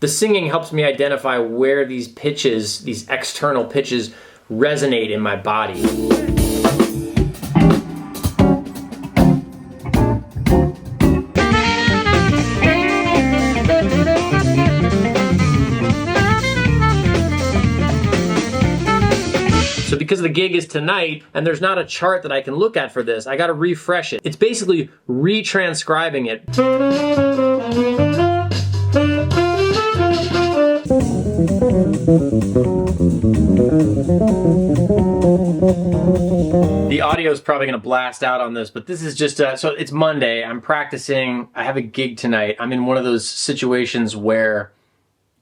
The singing helps me identify where these pitches, these external pitches, resonate in my body. So because the gig is tonight and there's not a chart that I can look at for this, I gotta refresh it. It's basically retranscribing it. The audio is probably gonna blast out on this, but this is just, so it's Monday, I'm practicing, I have a gig tonight. I'm in one of those situations where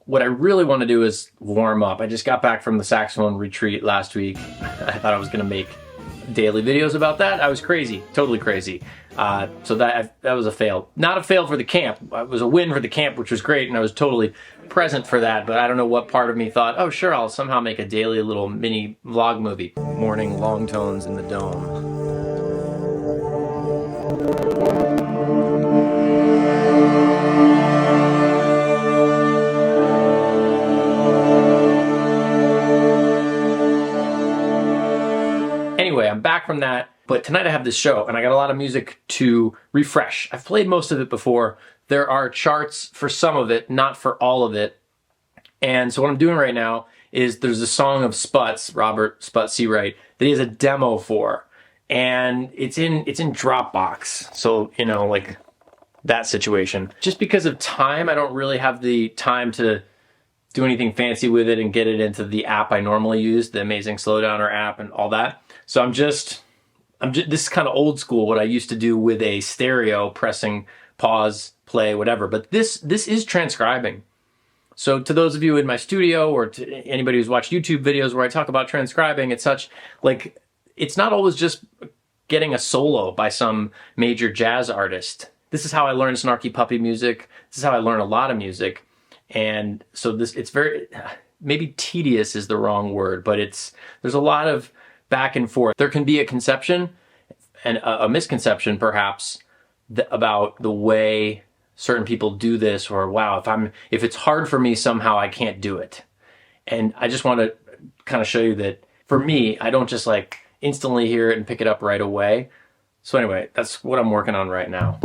what I really want to do is warm up. I just got back from the saxophone retreat last week. I thought I was gonna make daily videos about that. I was crazy, totally crazy. So that was a fail. Not a fail for the camp. It was a win for the camp, which was great, and I was totally present for that, but I don't know what part of me thought, oh sure, I'll somehow make a daily little mini vlog movie. Morning long tones in the dome. Anyway, I'm back from that, but tonight I have this show and I got a lot of music to refresh. I've played most of it before. There are charts for some of it, not for all of it. And so what I'm doing right now is there's a song of Sputz, Robert Sputz Seawright, that he has a demo for. And it's in Dropbox. So, you know, like that situation. Just because of time, I don't really have the time to do anything fancy with it and get it into the app I normally use, the Amazing Slowdowner app and all that. So I'm just this is kind of old school, what I used to do with a stereo, pressing pause, play, whatever. But this is transcribing. So to those of you in my studio or to anybody who's watched YouTube videos where I talk about transcribing, it's such, like, it's not always just getting a solo by some major jazz artist. This is how I learned Snarky Puppy music. This is how I learn a lot of music. And so it's very, maybe tedious is the wrong word, but there's a lot of back and forth. There can be a conception and a misconception perhaps about the way certain people do this, or wow, if it's hard for me somehow I can't do it. And I just want to kind of show you that for me, I don't just like instantly hear it and pick it up right away. So anyway, that's what I'm working on right now.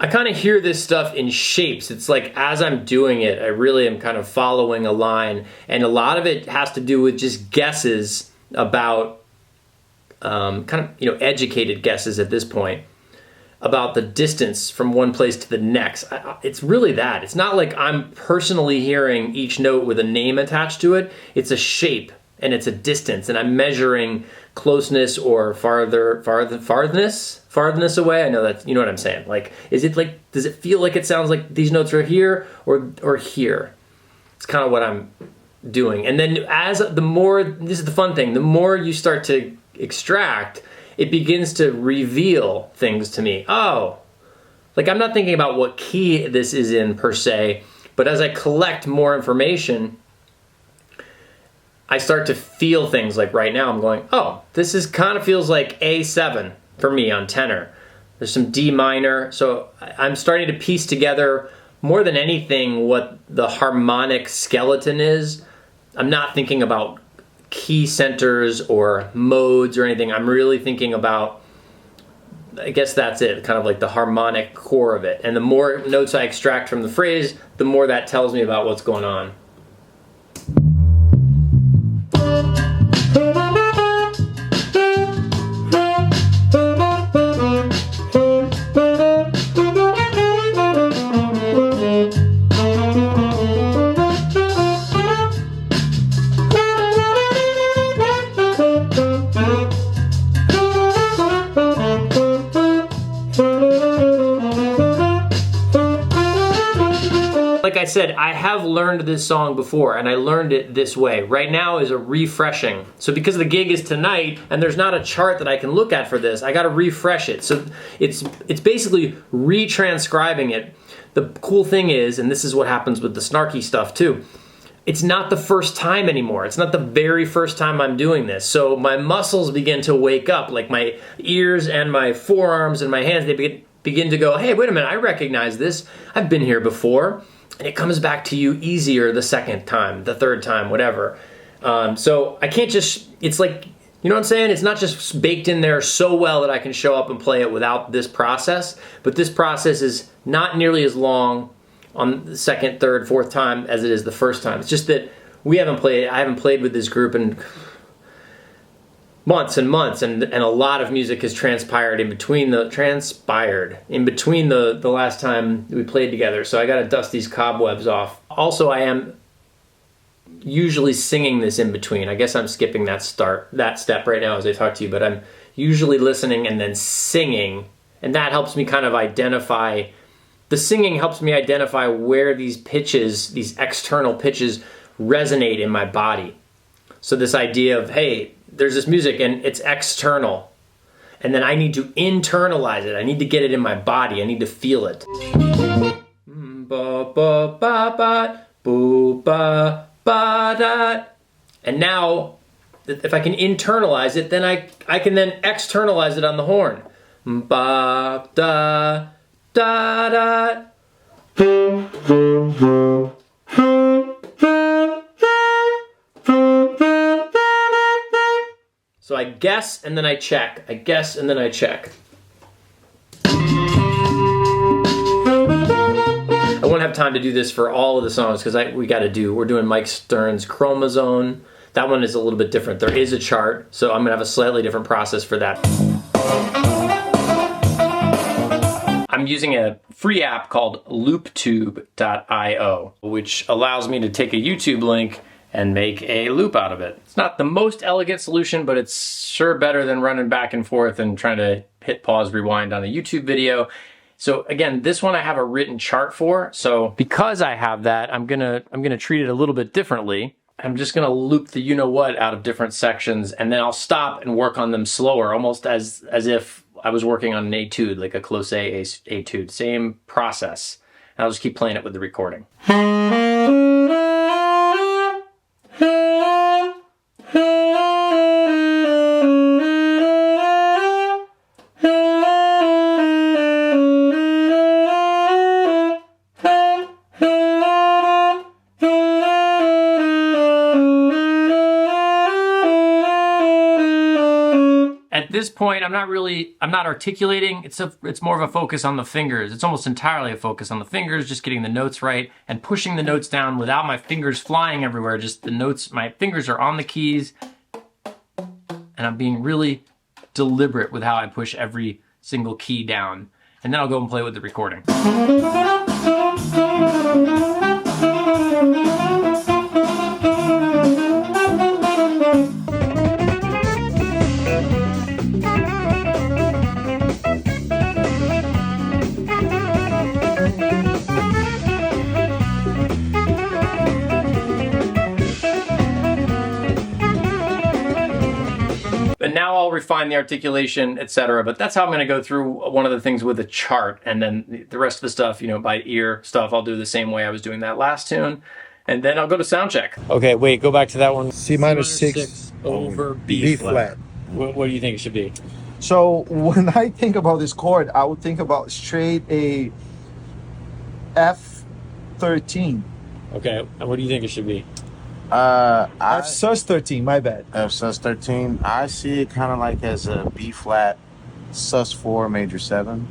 I kind of hear this stuff in shapes. It's like as I'm doing it, I really am kind of following a line, and a lot of it has to do with just guesses about, kind of, you know, educated guesses at this point, about the distance from one place to the next. It's really that. It's not like I'm personally hearing each note with a name attached to it. It's a shape and it's a distance, and I'm measuring closeness or farthness away. I know that, you know what I'm saying. Like, is it like, does it feel like it sounds like these notes are here or here? It's kind of what I'm doing. And then the more, this is the fun thing, the more you start to extract, it begins to reveal things to me. Oh, like I'm not thinking about what key this is in per se, but as I collect more information, I start to feel things. Like right now I'm going, oh, this is kind of feels like A7 for me on tenor. There's some D minor. So I'm starting to piece together more than anything what the harmonic skeleton is. I'm not thinking about key centers or modes or anything. I'm really thinking about I guess that's it, kind of like the harmonic core of it. And the more notes I extract from the phrase, the more that tells me about what's going on. Like I said, I have learned this song before, and I learned it this way. Right now is a refreshing. So because the gig is tonight, and there's not a chart that I can look at for this, I gotta refresh it. So it's basically retranscribing it. The cool thing is, and this is what happens with the snarky stuff too, it's not the first time anymore. It's not the very first time I'm doing this. So my muscles begin to wake up, like my ears and my forearms and my hands, they begin to go, hey, wait a minute, I recognize this. I've been here before. And it comes back to you easier the second time, the third time, whatever. So I can't just, it's like, you know what I'm saying? It's not just baked in there so well that I can show up and play it without this process, but this process is not nearly as long on the second, third, fourth time as it is the first time. It's just that I haven't played with this group in months and months, and a lot of music has transpired in between the last time we played together. So I gotta dust these cobwebs off. Also, I am usually singing this in between. I guess I'm skipping that step right now as I talk to you, but I'm usually listening and then singing, and that helps me kind of identify, the singing helps me identify where these pitches, these external pitches, resonate in my body. So this idea of, hey, there's this music and it's external, and then I need to internalize it. I need to get it in my body. I need to feel it. And now, if I can internalize it, then I can then externalize it on the horn. Ba da da da. So I guess and then I check. I guess and then I check. I won't have time to do this for all of the songs because we're doing Mike Stern's Chromosome. That one is a little bit different. There is a chart, so I'm gonna have a slightly different process for that. I'm using a free app called looptube.io, which allows me to take a YouTube link and make a loop out of it. It's not the most elegant solution, but it's sure better than running back and forth and trying to hit pause, rewind on a YouTube video. So again, this one I have a written chart for. So because I have that, I'm gonna treat it a little bit differently. I'm just gonna loop the you-know-what out of different sections, and then I'll stop and work on them slower, almost as if I was working on an etude, like a close A etude. Same process. And I'll just keep playing it with the recording. At this point, I'm not articulating. It's more of a focus on the fingers. It's almost entirely a focus on the fingers, just getting the notes right and pushing the notes down without my fingers flying everywhere. Just the notes, my fingers are on the keys, and I'm being really deliberate with how I push every single key down. And then I'll go and play with the recording. And now I'll refine the articulation, etc. But that's how I'm going to go through one of the things with a chart. And then the rest of the stuff, by ear stuff, I'll do the same way I was doing that last tune. And then I'll go to sound check. Okay, wait, go back to that one. C minor 6 over B flat. What do you think it should be? So when I think about this chord, I would think about straight a F13. Okay, and what do you think it should be? F sus 13, my bad. F sus 13. I see it kind of like as a B flat sus4 major 7.